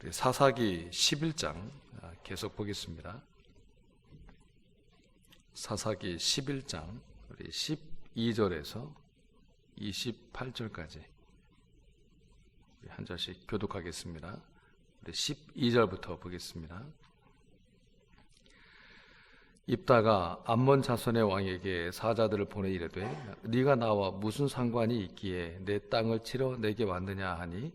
우리 사사기 11장 계속 보겠습니다. 사사기 11장 우리 12절에서 28절까지 한 절씩 교독하겠습니다. 우리 12절부터 보겠습니다. 입다가 암몬 자손의 왕에게 사자들을 보내 이르되 네가 나와 무슨 상관이 있기에 내 땅을 치러 내게 왔느냐 하니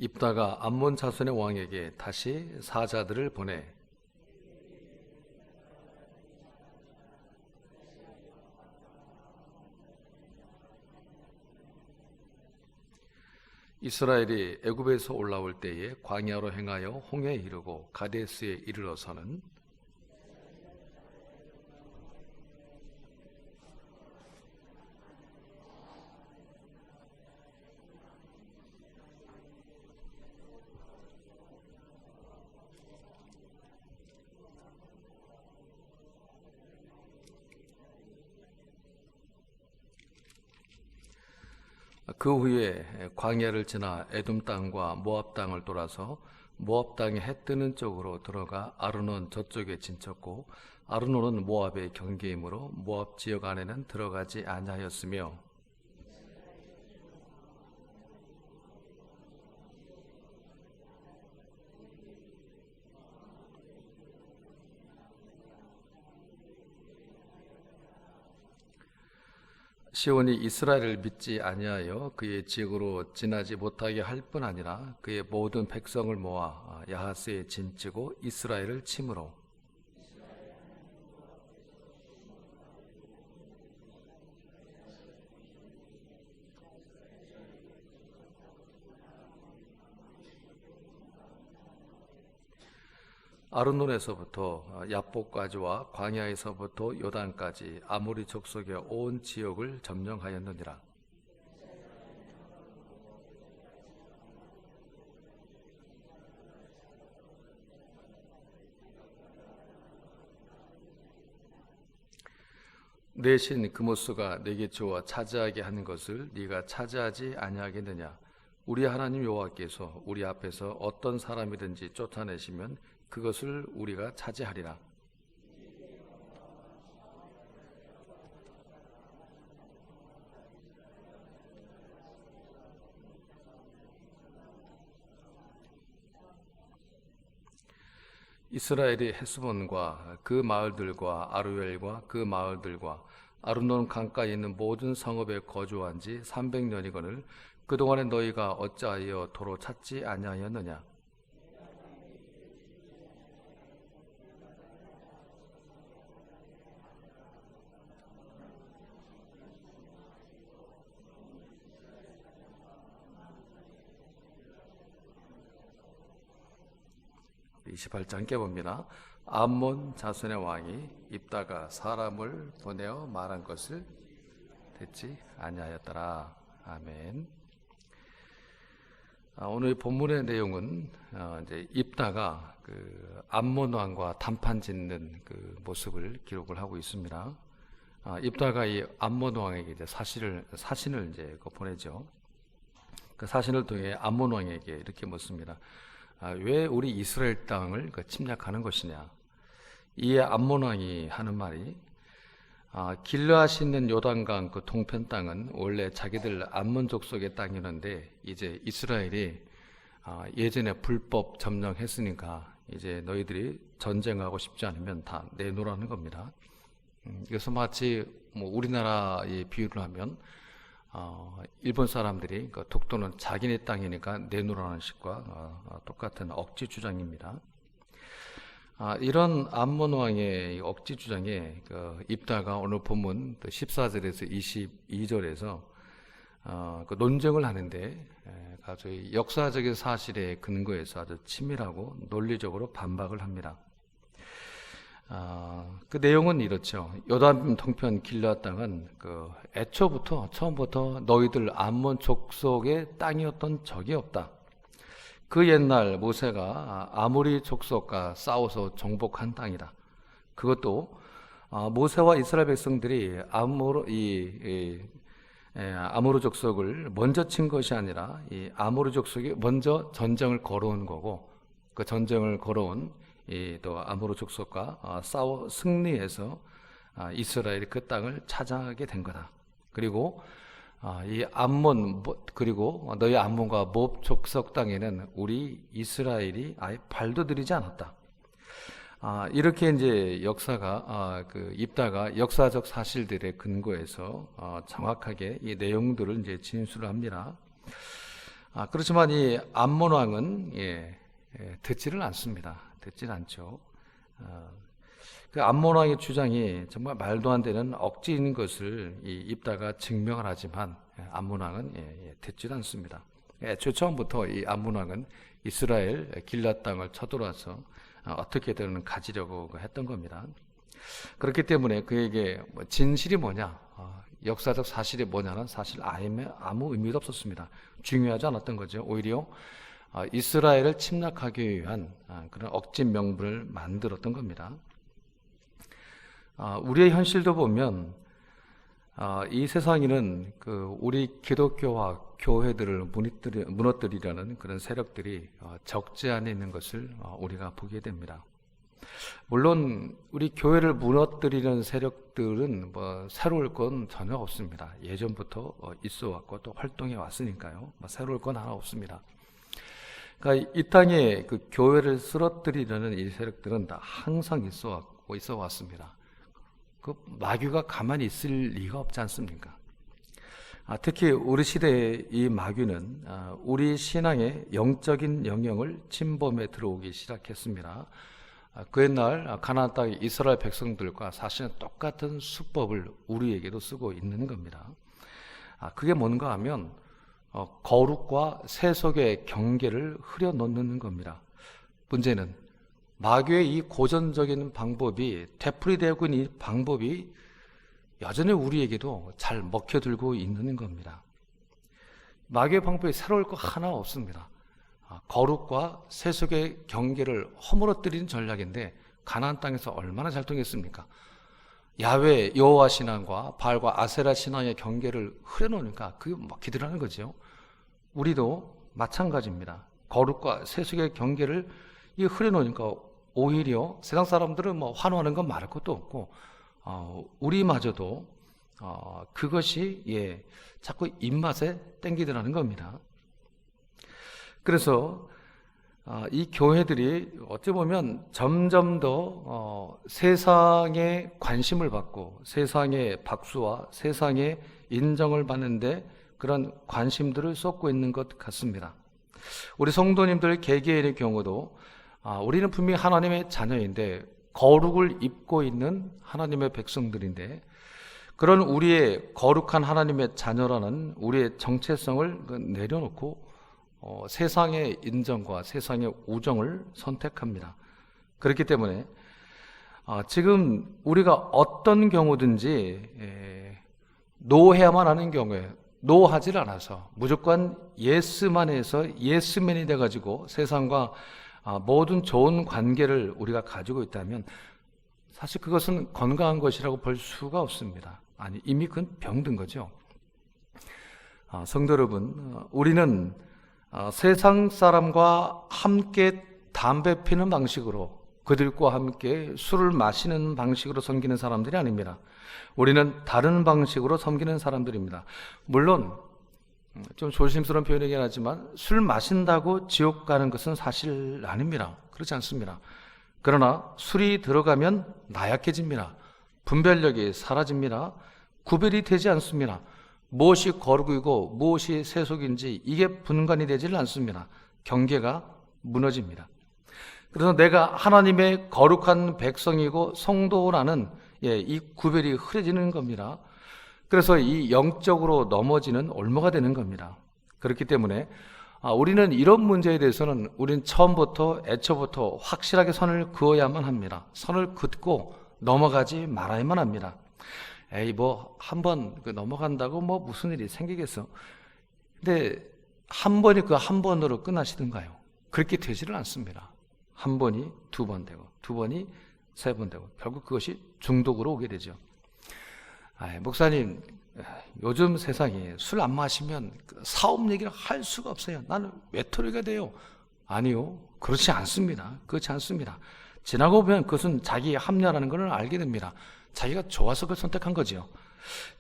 입다가 암몬 자손의 왕에게 다시 사자들을 보내 이스라엘이 애굽에서 올라올 때에 광야로 행하여 홍해에 이르고 가데스에 이르러서는 그 후에 광야를 지나 에돔 땅과 모압 땅을 돌아서 모압 땅의 해 뜨는 쪽으로 들어가 아르논 저쪽에 진쳤고 아르논은 모압의 경계이므로 모압 지역 안에는 들어가지 아니하였으며 시온이 이스라엘을 믿지 아니하여 그의 지역으로 지나지 못하게 할 뿐 아니라 그의 모든 백성을 모아 야하스에 진치고 이스라엘을 침으로 아르논에서부터 야복까지와 광야에서부터 요단까지 아모리 족속의 온 지역을 점령하였느니라. 내 신 그모스가 내게 주어 차지하게 하는 것을 네가 차지하지 아니하겠느냐. 우리 하나님 여호와께서 우리 앞에서 어떤 사람이든지 쫓아내시면 그것을 우리가 차지하리라. 이스라엘이 헤스본과 그 마을들과 아루엘과 그 마을들과 아르논 강가에 있는 모든 성읍에 거주한 지 300년이거늘 그동안에 너희가 어찌하여 도로 찾지 아니하였느냐. 28장 깨봅니다. 암몬 자손의 왕이 입다가 사람을 보내어 말한 것을 듣지 아니하였더라. 아멘. 오늘 본문의 내용은 이제 입다가 그 암몬 왕과 담판 짓는 그 모습을 기록을 하고 있습니다. 입다가 이 암몬 왕에게 이제 사신을 이제 보내죠. 그 사신을 통해 암몬 왕에게 이렇게 묻습니다. 왜 우리 이스라엘 땅을 침략하는 것이냐. 이에 암몬 왕이 하는 말이 길르앗이 있는 요단강 그 동편 땅은 원래 자기들 암몬 족속의 땅이었는데 이제 이스라엘이 예전에 불법 점령했으니까 이제 너희들이 전쟁하고 싶지 않으면 다 내놓으라는 겁니다. 그래서 마치 우리나라의 비유를 하면 일본 사람들이 그 독도는 자기네 땅이니까 내놓으라는 식과 똑같은 억지 주장입니다. 이런 암몬 왕의 억지 주장에 입다가 오늘 본문 14절에서 22절에서 그 논쟁을 하는데 아주 역사적인 사실에 근거해서 아주 치밀하고 논리적으로 반박을 합니다. 그 내용은 이렇죠. 요단 동편 길앗 땅은 처음부터 너희들 암몬 족속의 땅이었던 적이 없다. 그 옛날 모세가 아모리 족속과 싸워서 정복한 땅이다. 그것도 모세와 이스라엘 백성들이 아모르 족속을 먼저 친 것이 아니라 이 아모르 족속이 먼저 전쟁을 걸어온 거고, 그 전쟁을 걸어온 또 아모르 족속과 싸워 승리해서 이스라엘이 그 땅을 차지하게 된 거다. 그리고 이 암몬, 그리고 너희 암몬과 몹 족속 땅에는 우리 이스라엘이 아예 발도 들이지 않았다. 이렇게 이제 역사가 입다가 역사적 사실들의 근거에서 정확하게 이 내용들을 이제 진술을 합니다. 그렇지만 이 암몬 왕은 듣지를 않습니다. 듣질 않죠. 그 암몬 왕의 주장이 정말 말도 안 되는 억지인 것을 이 입다가 증명을 하지만 암몬 왕은 듣지도 않습니다. 처음부터 이 암몬 왕은 이스라엘 길앗 땅을 쳐들어와서 어떻게든 가지려고 했던 겁니다. 그렇기 때문에 그에게 진실이 뭐냐, 역사적 사실이 뭐냐는 사실 아무 의미도 없었습니다. 중요하지 않았던 거죠. 오히려 이스라엘을 침략하기 위한 그런 억지 명분을 만들었던 겁니다. 우리의 현실도 보면 이 세상에는 우리 기독교와 교회들을 무너뜨리려는 그런 세력들이 적지 않아 있는 것을 우리가 보게 됩니다. 물론 우리 교회를 무너뜨리는 세력들은 새로울 건 전혀 없습니다. 예전부터 있어 왔고 또 활동해 왔으니까요. 새로울 건 하나 없습니다. 그러니까 이 땅에 그 교회를 쓰러뜨리려는 이 세력들은 다 항상 있어 왔습니다. 그 마귀가 가만히 있을 리가 없지 않습니까? 특히 우리 시대의 이 마귀는 우리 신앙의 영적인 영역을 침범해 들어오기 시작했습니다. 그 옛날 가나안 땅의 이스라엘 백성들과 사실은 똑같은 수법을 우리에게도 쓰고 있는 겁니다. 그게 뭔가 하면 거룩과 세속의 경계를 흐려놓는 겁니다. 문제는 마귀의 이 고전적인 방법이 되풀이되고 있는 이 방법이 여전히 우리에게도 잘 먹혀들고 있는 겁니다. 마귀의 방법이 새로울 거 하나 없습니다. 거룩과 세속의 경계를 허물어뜨리는 전략인데 가나안 땅에서 얼마나 잘 통했습니까? 야훼 여호와 신앙과 바알과 아세라 신앙의 경계를 흐려놓으니까 그게 먹히더라는 거죠. 우리도 마찬가지입니다. 거룩과 세속의 경계를 흐려놓으니까 오히려 세상 사람들은 환호하는 건 말할 것도 없고 우리마저도 그것이 자꾸 입맛에 땡기더라는 겁니다. 그래서 이 교회들이 어찌 보면 점점 더 세상의 관심을 받고 세상의 박수와 세상의 인정을 받는데 그런 관심들을 쏟고 있는 것 같습니다. 우리 성도님들 개개인의 경우도 우리는 분명히 하나님의 자녀인데 거룩을 입고 있는 하나님의 백성들인데 그런 우리의 거룩한 하나님의 자녀라는 우리의 정체성을 내려놓고 세상의 인정과 세상의 우정을 선택합니다. 그렇기 때문에 지금 우리가 어떤 경우든지 노해야만 하는 경우에 노하지를 않아서 무조건 예스만 해서 예스맨이 돼가지고 세상과 모든 좋은 관계를 우리가 가지고 있다면 사실 그것은 건강한 것이라고 볼 수가 없습니다. 아니, 이미 그건 병든 거죠. 성도 여러분, 우리는 세상 사람과 함께 담배 피는 방식으로 그들과 함께 술을 마시는 방식으로 섬기는 사람들이 아닙니다. 우리는 다른 방식으로 섬기는 사람들입니다. 물론 좀 조심스러운 표현이긴 하지만 술 마신다고 지옥 가는 것은 사실 아닙니다. 그렇지 않습니다. 그러나 술이 들어가면 나약해집니다. 분별력이 사라집니다. 구별이 되지 않습니다. 무엇이 거룩이고 무엇이 세속인지 이게 분간이 되질 않습니다. 경계가 무너집니다. 그래서 내가 하나님의 거룩한 백성이고 성도라는 이 구별이 흐려지는 겁니다. 그래서 이 영적으로 넘어지는 올무가 되는 겁니다. 그렇기 때문에 우리는 이런 문제에 대해서는 우리는 처음부터 애초부터 확실하게 선을 그어야만 합니다. 선을 긋고 넘어가지 말아야만 합니다. 에이 뭐 한 번 넘어간다고 뭐 무슨 일이 생기겠어. 근데 한 번이 그 한 번으로 끝나시던가요? 그렇게 되지를 않습니다. 한 번이 두 번 되고 두 번이 세 번 되고 결국 그것이 중독으로 오게 되죠. 목사님 요즘 세상에 술 안 마시면 사업 얘기를 할 수가 없어요. 나는 외톨이가 돼요. 아니요, 그렇지 않습니다. 그렇지 않습니다. 지나고 보면 그것은 자기 합리화라는 것을 알게 됩니다. 자기가 좋아서 그걸 선택한 거죠.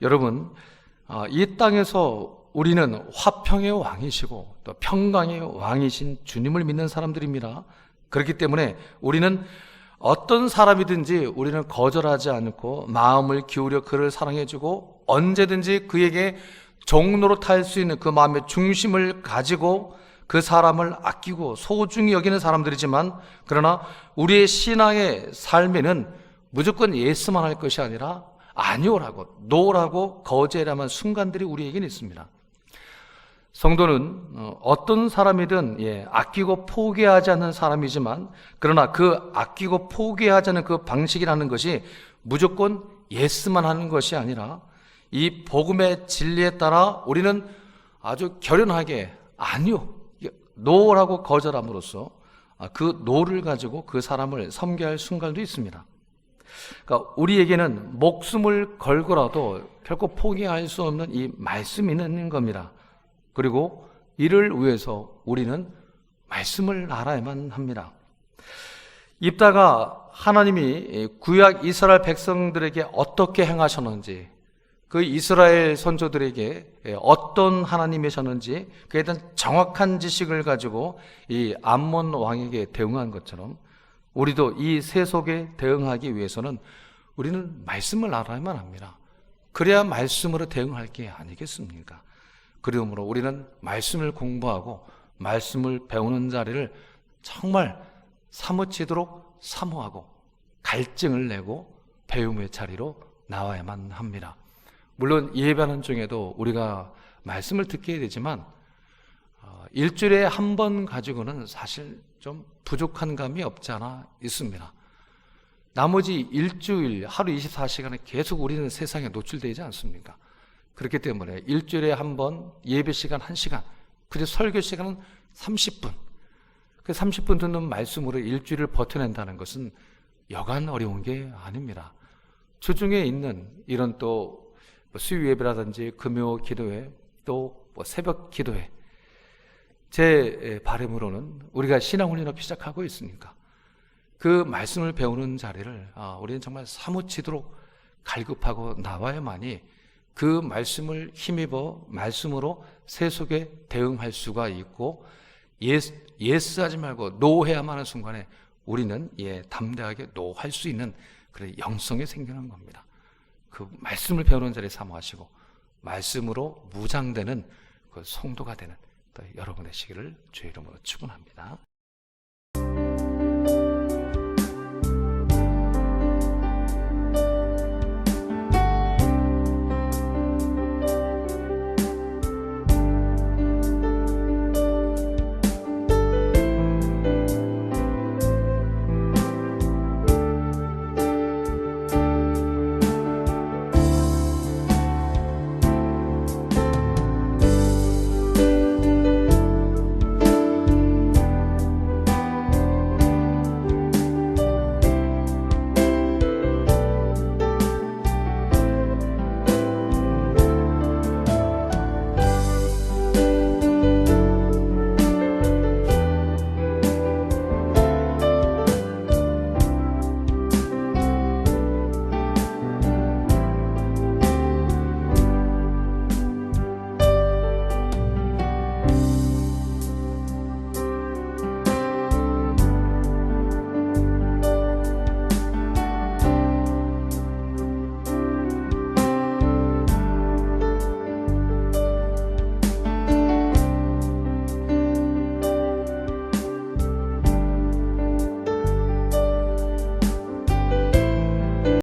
여러분, 이 땅에서 우리는 화평의 왕이시고 또 평강의 왕이신 주님을 믿는 사람들입니다. 그렇기 때문에 우리는 어떤 사람이든지 우리는 거절하지 않고 마음을 기울여 그를 사랑해주고 언제든지 그에게 종로로 탈 수 있는 그 마음의 중심을 가지고 그 사람을 아끼고 소중히 여기는 사람들이지만, 그러나 우리의 신앙의 삶에는 무조건 예스만 할 것이 아니라 아니오라고 노라고 거절해야만 순간들이 우리에게는 있습니다. 성도는 어떤 사람이든 아끼고 포기하지 않는 사람이지만, 그러나 그 아끼고 포기하지 않는 그 방식이라는 것이 무조건 예스만 하는 것이 아니라 이 복음의 진리에 따라 우리는 아주 결연하게 아니요, 노라고 거절함으로써 그 노를 가지고 그 사람을 섬겨야 할 순간도 있습니다. 그러니까 우리에게는 목숨을 걸고라도 결코 포기할 수 없는 이 말씀이 있는 겁니다. 그리고 이를 위해서 우리는 말씀을 알아야만 합니다. 입다가 하나님이 구약 이스라엘 백성들에게 어떻게 행하셨는지, 그 이스라엘 선조들에게 어떤 하나님이셨는지 그에 대한 정확한 지식을 가지고 이 암몬 왕에게 대응한 것처럼 우리도 이 세속에 대응하기 위해서는 우리는 말씀을 알아야만 합니다. 그래야 말씀으로 대응할 게 아니겠습니까? 그러므로 우리는 말씀을 공부하고 말씀을 배우는 자리를 정말 사무치도록 사모하고 갈증을 내고 배움의 자리로 나와야만 합니다. 물론 예배하는 중에도 우리가 말씀을 듣게 되지만 일주일에 한 번 가지고는 사실 좀 부족한 감이 없지 않아 있습니다. 나머지 일주일 하루 24시간에 계속 우리는 세상에 노출되지 않습니까? 그렇기 때문에 일주일에 한 번 예배 시간 1시간, 그리고 설교 시간은 30분, 그 30분 듣는 말씀으로 일주일을 버텨낸다는 것은 여간 어려운 게 아닙니다. 주중에 있는 이런 또 수요 예배라든지 금요 기도회, 또 새벽 기도회, 제 바람으로는 우리가 신앙훈련을 시작하고 있으니까 그 말씀을 배우는 자리를 우리는 정말 사무치도록 갈급하고 나와야만이 그 말씀을 힘입어 말씀으로 세속에 대응할 수가 있고, 예스 하지 말고 노 해야만 하는 순간에 우리는 담대하게 노 할 수 있는 그런 영성이 생기는 겁니다. 그 말씀을 배우는 자리에 사모하시고 말씀으로 무장되는 그 성도가 되는 또 여러분 되시기를 주의 이름으로 축원합니다.